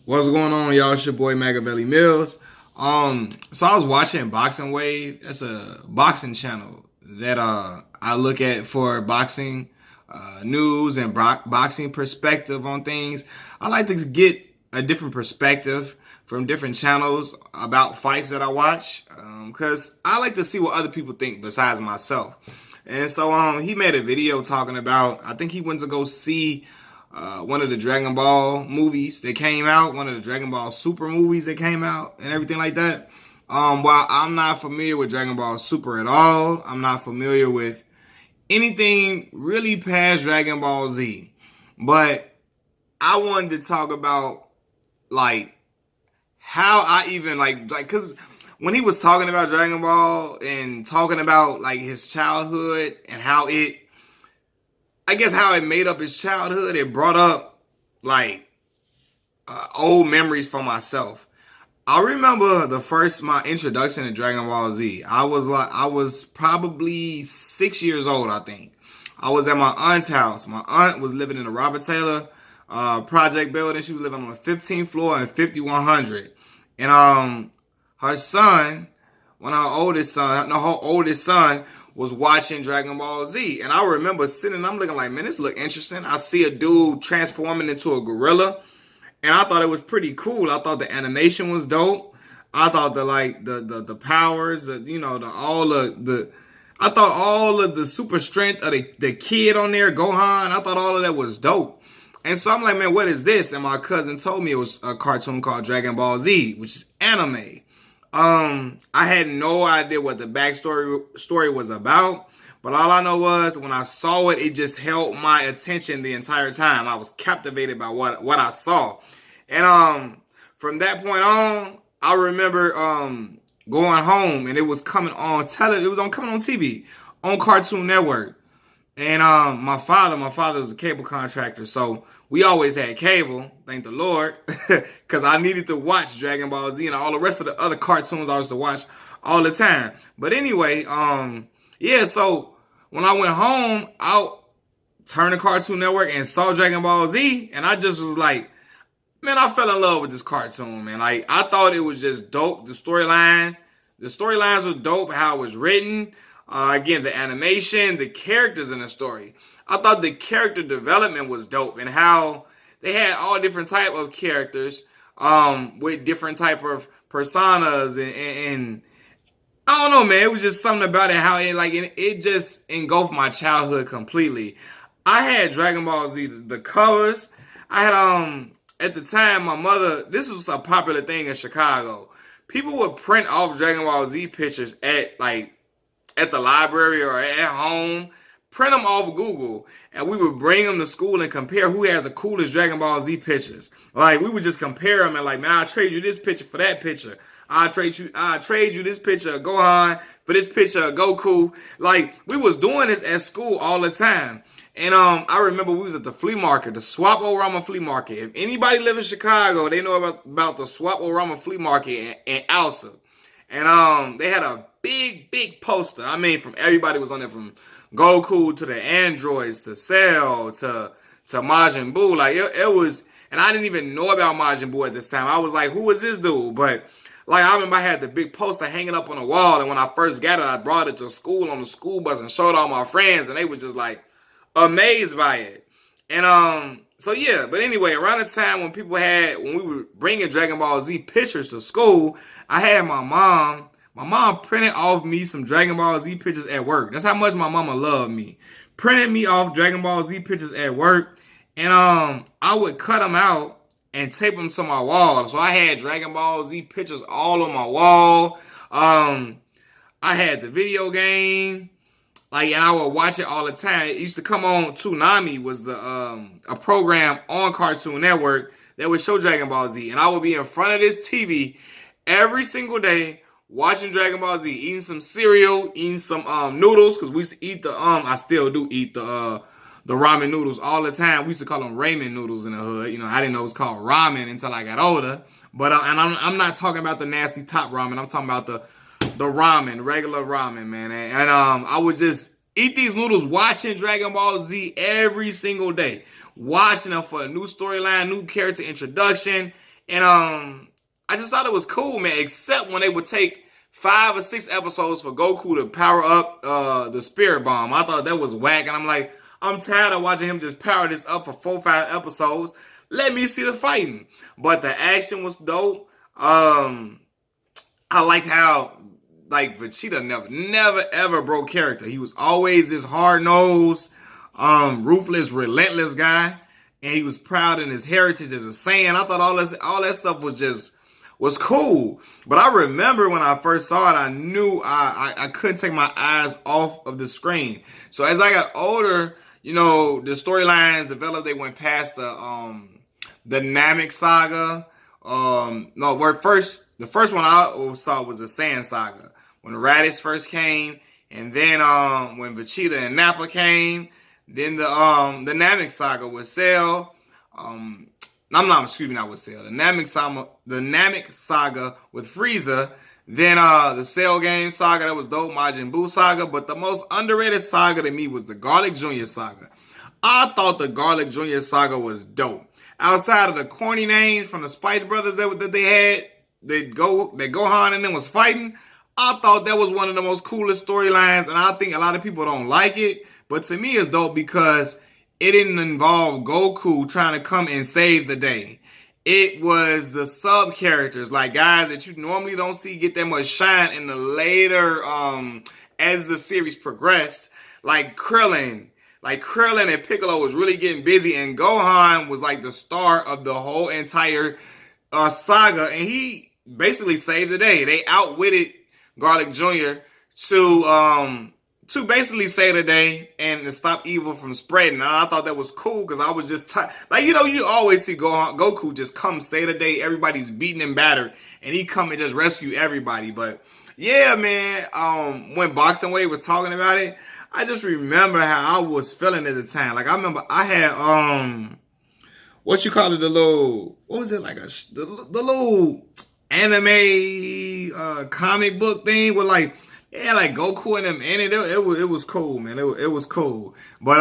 What's going on, y'all? It's your boy Magavelli Mills. So I was watching Boxingwave. That's a boxing channel that I look at for boxing news and boxing perspective on things. I like to get a different perspective from different channels about fights that I watch because I like to see what other people think besides myself. And so he made a video talking about, I think he went to go see one of the Dragon Ball movies that came out, one of the Dragon Ball Super movies that came out, and everything like that. While I'm not familiar with Dragon Ball Super at all, I'm not familiar with anything really past Dragon Ball Z. But I wanted to talk about like how I even because when he was talking about Dragon Ball and talking about like his childhood and how it I guess how it made up his childhood, it brought up like old memories for myself. I remember my introduction to Dragon Ball Z. I was probably 6 years old, I think. I was at my aunt's house. My aunt was living in the Robert Taylor project building. She was living on the 15th floor in 5100. And her son, her oldest son was watching Dragon Ball Z. And I remember sitting, I'm looking like, man, this look interesting. I see a dude transforming into a gorilla. And I thought it was pretty cool. I thought the animation was dope. I thought the powers, I thought all of the super strength of the kid on there, Gohan, I thought all of that was dope. And so I'm like, man, what is this? And my cousin told me it was a cartoon called Dragon Ball Z, which is anime. I had no idea what the story was about, but all I know was when I saw it, it just held my attention the entire time. I was captivated by what I saw. And from that point on, I remember going home and it was coming on television. It was coming on TV on Cartoon Network. And my father was a cable contractor, so we always had cable, thank the Lord, because I needed to watch Dragon Ball Z and all the rest of the other cartoons I used to watch all the time. But anyway, so when I went home, I turned to Cartoon Network and saw Dragon Ball Z, and I just was like, man, I fell in love with this cartoon, man. Like, I thought it was just dope. The storylines were dope, how it was written. Again, the animation, the characters in the story. I thought the character development was dope and how they had all different type of characters with different type of personas and I don't know, man. It was just something about it how it just engulfed my childhood completely. I had Dragon Ball Z, the covers. I had at the time my mother. This was a popular thing in Chicago. People would print off Dragon Ball Z pictures at the library or at home, print them off Google, and we would bring them to school and compare who had the coolest Dragon Ball Z pictures. Like, we would just compare them and like, man, I'll trade you this picture for that picture. I'll trade you this picture of Gohan for this picture of Goku. Like, we was doing this at school all the time. And I remember we was at the flea market, the Swap-O-Rama flea market. If anybody live in Chicago, they know about the Swap-O-Rama flea market in Alsa. And they had a big poster. I mean, from everybody was on there, from Goku to the androids to Cell to Majin Buu. Like it was, and I didn't even know about Majin Buu at this time. I was like, who is this dude? But like, I remember I had the big poster hanging up on the wall, and when I first got it, I brought it to school on the school bus and showed all my friends, and they was just like amazed by it. And so yeah, but anyway, around the time when we were bringing Dragon Ball Z pictures to school, I had my mom. My mom printed off me some Dragon Ball Z pictures at work. That's how much my mama loved me. Printed me off Dragon Ball Z pictures at work. And I would cut them out and tape them to my wall. So I had Dragon Ball Z pictures all on my wall. I had the video game. And I would watch it all the time. It used to come on. Toonami was a program on Cartoon Network that would show Dragon Ball Z. And I would be in front of this TV every single day watching Dragon Ball Z, eating some cereal, eating some noodles, because we used to eat I still do eat the ramen noodles all the time. We used to call them ramen noodles in the hood. You know, I didn't know it was called ramen until I got older. But and I'm not talking about the nasty top ramen. I'm talking about the ramen, regular ramen, man. And I would just eat these noodles watching Dragon Ball Z every single day. Watching them for a new storyline, new character introduction. And I just thought it was cool, man, except when they would take 5 or 6 episodes for Goku to power up the Spirit Bomb. I thought that was whack, and I'm like, I'm tired of watching him just power this up for 4 or 5 episodes. Let me see the fighting. But the action was dope. I liked how, like, Vegeta never ever broke character. He was always this hard-nosed, ruthless, relentless guy. And he was proud in his heritage as a Saiyan. I thought all that stuff was cool. But I remember when I first saw it, I knew I couldn't take my eyes off of the screen. So as I got older, you know, the storylines developed. They went past the Namek saga. The first one I saw was the Saiyan saga, when Raditz first came, and then when Vegeta and Nappa came. Then the Namek saga with Cell. Not with Cell. The Namek saga with Frieza. Then the Cell game saga, that was dope. Majin Buu saga. But the most underrated saga to me was the Garlic Jr. saga. I thought the Garlic Jr. saga was dope. Outside of the corny names from the Spice Brothers that they had, that Gohan and them was fighting, I thought that was one of the most coolest storylines, and I think a lot of people don't like it. But to me, it's dope because it didn't involve Goku trying to come and save the day. It was the sub characters, like guys that you normally don't see get that much shine in the later, as the series progressed, like Krillin. Like Krillin and Piccolo was really getting busy, and Gohan was like the star of the whole entire saga, and he basically saved the day. They outwitted Garlic Jr. to basically save the day and to stop evil from spreading. And I thought that was cool because I was just tired. Like, you know, you always see Goku just come save the day. Everybody's beaten and battered, and he come and just rescue everybody. But yeah, man, when Boxingwave was talking about it, I just remember how I was feeling at the time. Like, I remember I had what you call it, the little, what was it, like the little anime comic book thing with like, yeah, like Goku and them in it. It was cool, man. It was cool. But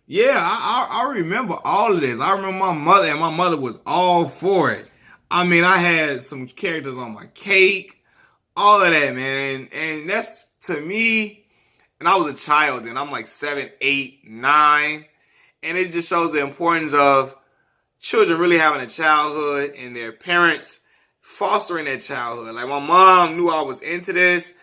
yeah, I remember all of this. I remember my mother, and my mother was all for it. I mean, I had some characters on my cake, all of that, man. And that's, to me, and I was a child then. I'm like 7, 8, 9. And it just shows the importance of children really having a childhood and their parents fostering their childhood. Like, my mom knew I was into this.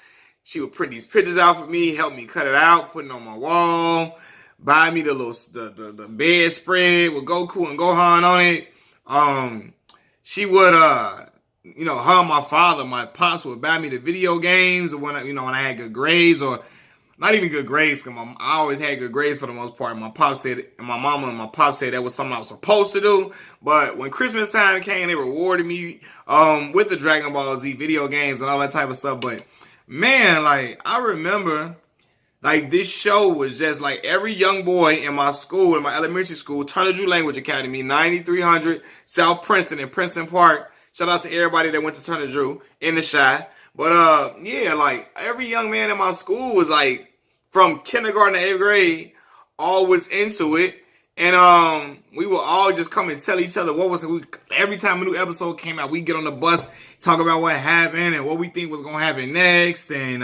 She would print these pictures out for me, help me cut it out, put it on my wall, buy me the little the bedspread with Goku and Gohan on it. She would you know, her and my father, my pops would buy me the video games when I had good grades, or not even good grades, because I always had good grades for the most part. My pop said, and my mama and my pop said that was something I was supposed to do. But when Christmas time came, they rewarded me with the Dragon Ball Z video games and all that type of stuff. But man, like, I remember, like, this show was just like every young boy in my school, in my elementary school, Turner Drew Language Academy, 9300 South Princeton in Princeton Park. Shout out to everybody that went to Turner Drew in the Shy. But yeah, like, every young man in my school was like, from kindergarten to 8th grade, all was into it. And we would all just come and tell each other every time a new episode came out, we get on the bus, talk about what happened and what we think was gonna happen next. And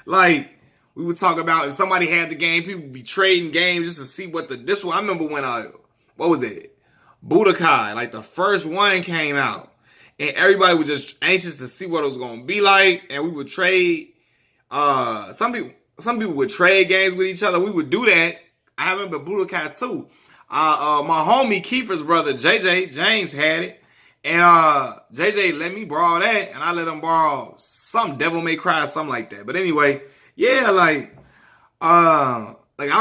like, we would talk about if somebody had the game, people would be trading games just to see this one. I remember when what was it? Budokai, like the first one came out. And everybody was just anxious to see what it was gonna be like. And we would trade some people would trade games with each other. We would do that. I remember Budokai too. My homie Kiefer's brother, James, had it. And JJ let me borrow that. And I let him borrow some Devil May Cry, something like that. But anyway, yeah, like I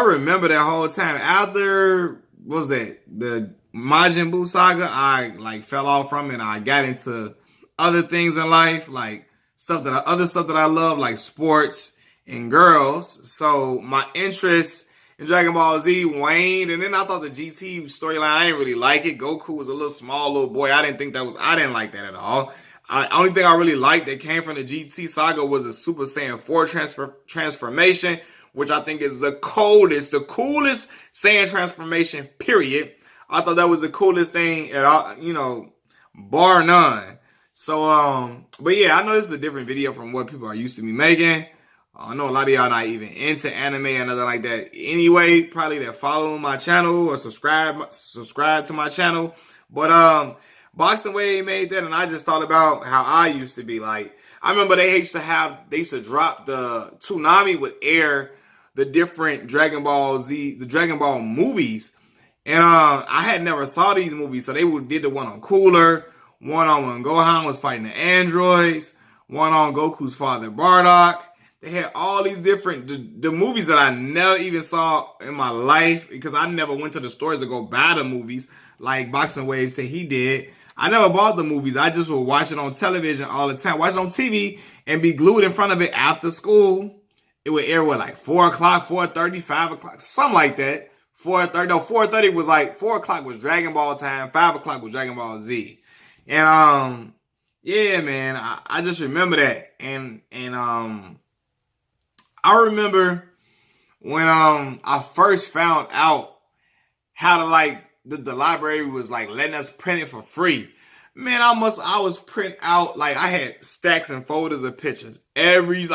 remember that whole time. After, what was that? The Majin Buu saga, I like fell off from it. I got into other things in life, like other stuff that I love, like sports and girls. So my interest in Dragon Ball Z waned, and then I thought the GT storyline, I didn't really like it. Goku was a little boy. I didn't like that at all. Only thing I really liked that came from the GT saga was the Super Saiyan 4 transformation, which I think is the coolest Saiyan transformation, period. I thought that was the coolest thing at all, bar none. So, but yeah, I know this is a different video from what people are used to me making. I know a lot of y'all not even into anime or nothing like that. Anyway, probably that follow my channel or subscribe to my channel. But Boxingwave made that, and I just thought about how I used to be. Like, I remember they used to drop the Toonami would air the different Dragon Ball Z, the Dragon Ball movies. And I had never saw these movies, so they did the one on Cooler, one on when Gohan was fighting the androids, one on Goku's father Bardock. They had all these different the movies that I never even saw in my life because I never went to the stores to go buy the movies like Boxingwave said he did. I never bought the movies. I just would watch it on television all the time, watch it on TV, and be glued in front of it after school. It would air like 4 o'clock, 4:30, 5 o'clock, something like that. 4:30, no, 4:30 was like 4 o'clock was Dragon Ball time, 5 o'clock was Dragon Ball Z. And yeah, man, I just remember that. And I remember when I first found out how to like the library was like letting us print it for free. Man, I was print out like I had stacks and folders of pictures. Every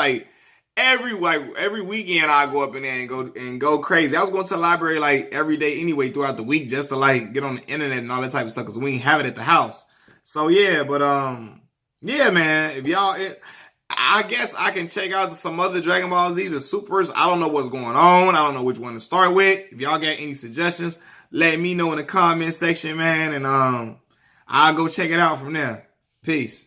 weekend I go up in there and go crazy. I was going to the library like every day anyway throughout the week just to like get on the internet and all that type of stuff because we ain't have it at the house. So yeah, but yeah, man, if y'all I guess I can check out some other Dragon Ball Z, the Supers. I don't know what's going on. I don't know which one to start with. If y'all got any suggestions, let me know in the comment section, man. And I'll go check it out from there. Peace.